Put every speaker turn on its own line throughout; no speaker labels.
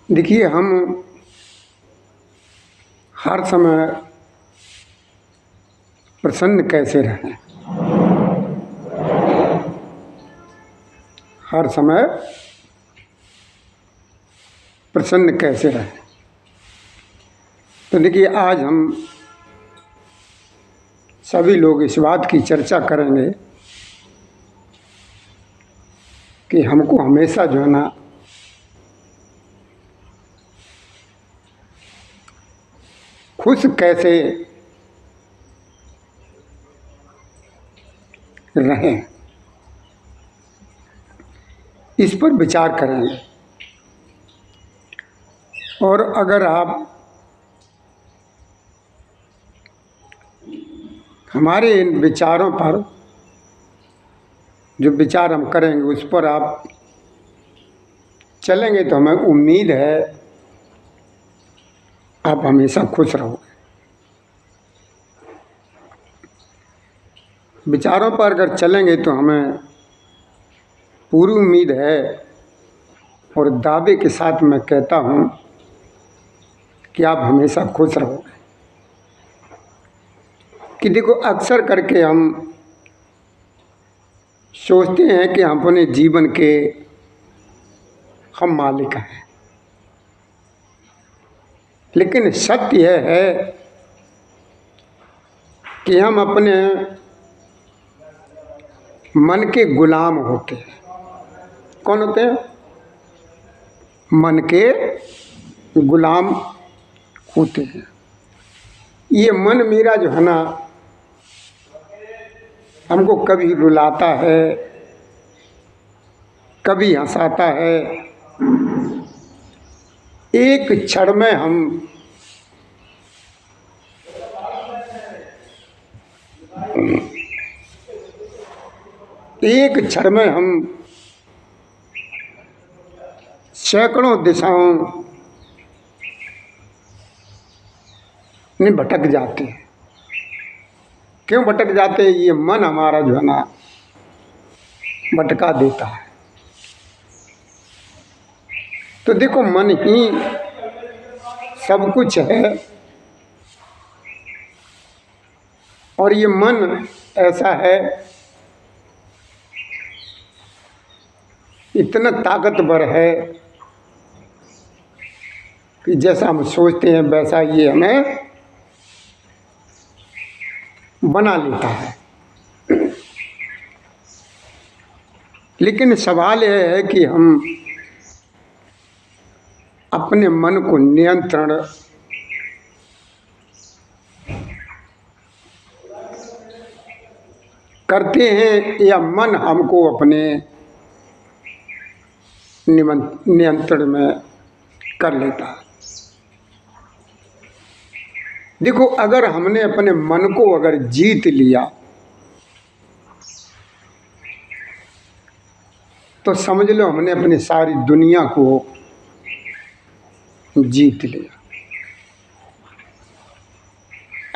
देखिए, हम हर समय प्रसन्न कैसे रहें। हर समय प्रसन्न कैसे रहें। तो देखिए, आज हम सभी लोग इस बात की चर्चा करेंगे कि हमको हमेशा जो है ना खुश कैसे रहें, इस पर विचार करेंगे। और अगर आप हमारे इन विचारों पर, जो विचार हम करेंगे उस पर आप चलेंगे तो हमें उम्मीद है आप हमेशा खुश रहोगे। विचारों पर अगर चलेंगे तो हमें पूरी उम्मीद है और दावे के साथ मैं कहता हूँ कि आप हमेशा खुश रहोगे। कि देखो, अक्सर करके हम सोचते हैं कि हम अपने जीवन के हम मालिक हैं, लेकिन सत्य यह है कि हम अपने मन के गुलाम होते हैं। कौन होते हैं? मन के गुलाम होते हैं। ये मन मेरा जो है ना, हमको कभी रुलाता है, कभी हंसाता है। एक क्षण में हम सैकड़ों दिशाओं में भटक जाते हैं। क्यों भटक जाते हैं? ये मन हमारा जो है ना भटका देता है। तो देखो, मन ही सब कुछ है। और ये मन ऐसा है, इतना ताकतवर है कि जैसा हम सोचते हैं वैसा ये हमें बना लेता है। लेकिन सवाल यह है कि हम अपने मन को नियंत्रण करते हैं या मन हमको अपने नियंत्रण में कर लेता है। देखो, अगर हमने अपने मन को अगर जीत लिया तो समझ लो हमने अपनी सारी दुनिया को जीत लिया।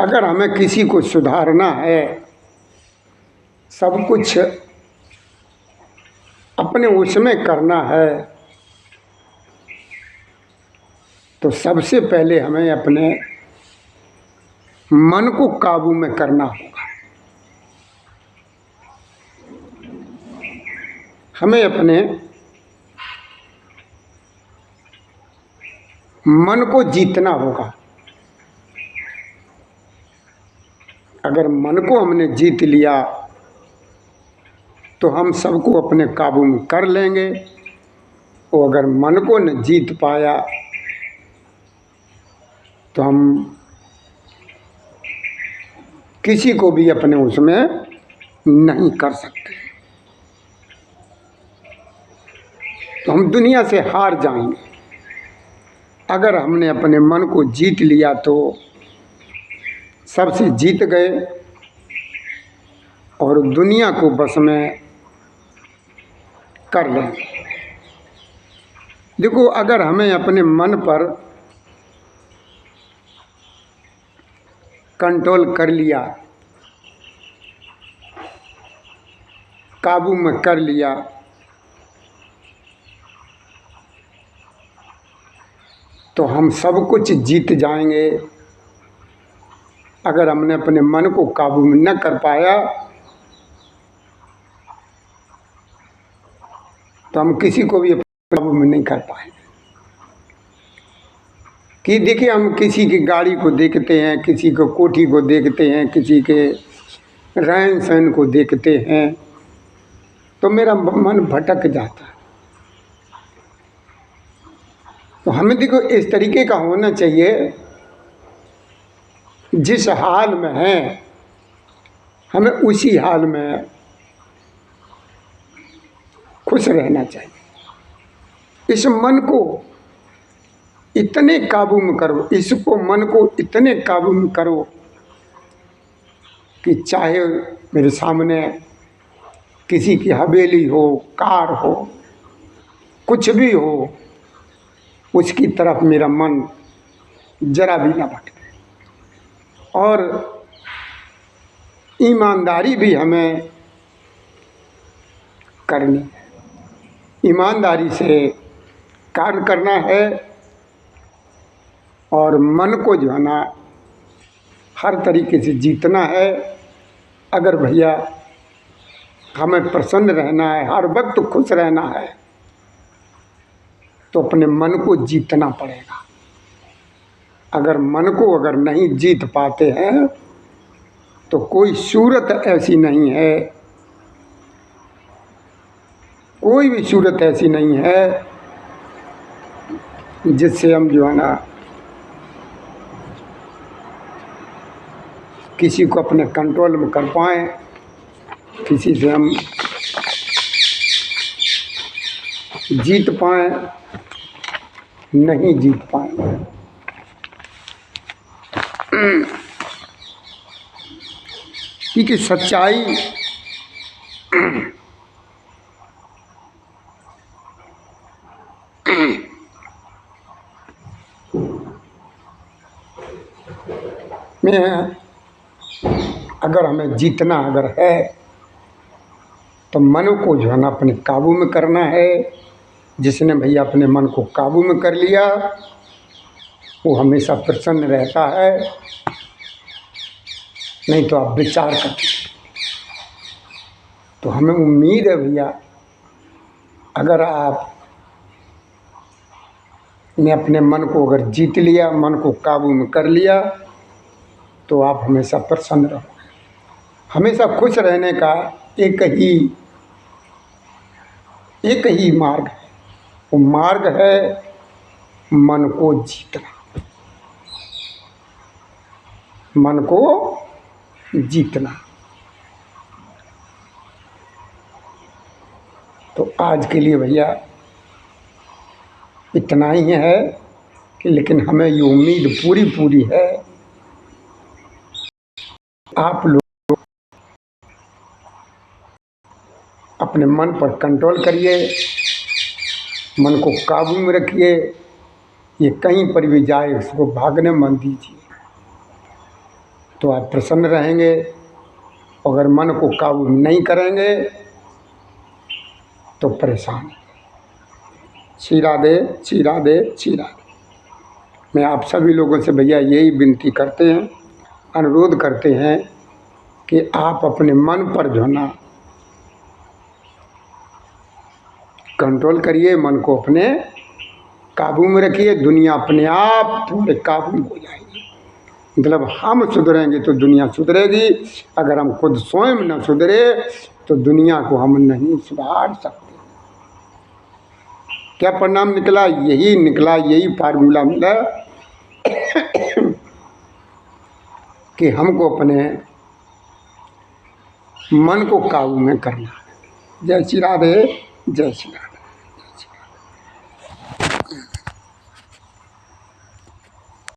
अगर हमें किसी को सुधारना है, सब कुछ अपने उसमें करना है, तो सबसे पहले हमें अपने मन को काबू में करना होगा। हमें अपने मन को जीतना होगा। अगर मन को हमने जीत लिया तो हम सबको अपने काबू में कर लेंगे। और अगर मन को न जीत पाया तो हम किसी को भी अपने उसमें नहीं कर सकते। तो हम दुनिया से हार जाएंगे। अगर हमने अपने मन को जीत लिया तो सबसे जीत गए और दुनिया को बस में कर लेंगे। देखो, अगर हमें अपने मन पर कंट्रोल कर लिया, काबू में कर लिया, तो हम सब कुछ जीत जाएंगे। अगर हमने अपने मन को काबू में न कर पाया तो हम किसी को भी अपने काबू में नहीं कर पाएंगे। कि देखिए, हम किसी की गाड़ी को देखते हैं, किसी को कोठी को देखते हैं, किसी के रहन सहन को देखते हैं, तो मेरा मन भटक जाता है। तो हमें देखो इस तरीके का होना चाहिए, जिस हाल में है हमें उसी हाल में खुश रहना चाहिए। इस मन को इतने काबू में करो, इसको मन को इतने काबू में करो कि चाहे मेरे सामने किसी की हवेली हो, कार हो, कुछ भी हो, उसकी तरफ मेरा मन जरा भी ना भटके। और ईमानदारी भी हमें करनी है, ईमानदारी से कार्य करना है और मन को जो है ना हर तरीके से जीतना है। अगर भैया हमें प्रसन्न रहना है, हर वक्त खुश रहना है, तो अपने मन को जीतना पड़ेगा। अगर मन को अगर नहीं जीत पाते हैं तो कोई सूरत ऐसी नहीं है, कोई भी सूरत ऐसी नहीं है जिससे हम जो है ना किसी को अपने कंट्रोल में कर पाएँ, किसी से हम जीत पाएँ, नहीं जीत पाएंगे। क्योंकि सच्चाई में अगर हमें जीतना अगर है तो मन को जो है ना अपने काबू में करना है। जिसने भैया अपने मन को काबू में कर लिया वो हमेशा प्रसन्न रहता है। नहीं तो आप विचार करते, तो हमें उम्मीद है भैया, अगर आप ने अपने मन को अगर जीत लिया, मन को काबू में कर लिया, तो आप हमेशा प्रसन्न रहोगे। हमेशा खुश रहने का एक ही मार्ग है, वो मार्ग है मन को जीतना, मन को जीतना। तो आज के लिए भैया इतना ही है कि लेकिन हमें ये उम्मीद पूरी है आप लोग अपने मन पर कंट्रोल करिए, मन को काबू में रखिए। ये कहीं पर भी जाए उसको भागने मत दीजिए, तो आप प्रसन्न रहेंगे। अगर मन को काबू नहीं करेंगे तो परेशान। श्री राधे, श्री राधे, श्री राधे। मैं आप सभी लोगों से भैया यही विनती करते हैं, अनुरोध करते हैं कि आप अपने मन पर जो है ना कंट्रोल करिए, मन को अपने काबू में रखिए। दुनिया अपने आप तुम्हारे काबू में हो जाएगी। मतलब हम सुधरेंगे तो दुनिया सुधरेगी। अगर हम खुद स्वयं न सुधरे तो दुनिया को हम नहीं सुधार सकते। क्या परिणाम निकला? यही निकला, यही फार्मूला मिला कि हमको अपने मन को काबू में करना है। जय श्री राधे, जय श्री राधे।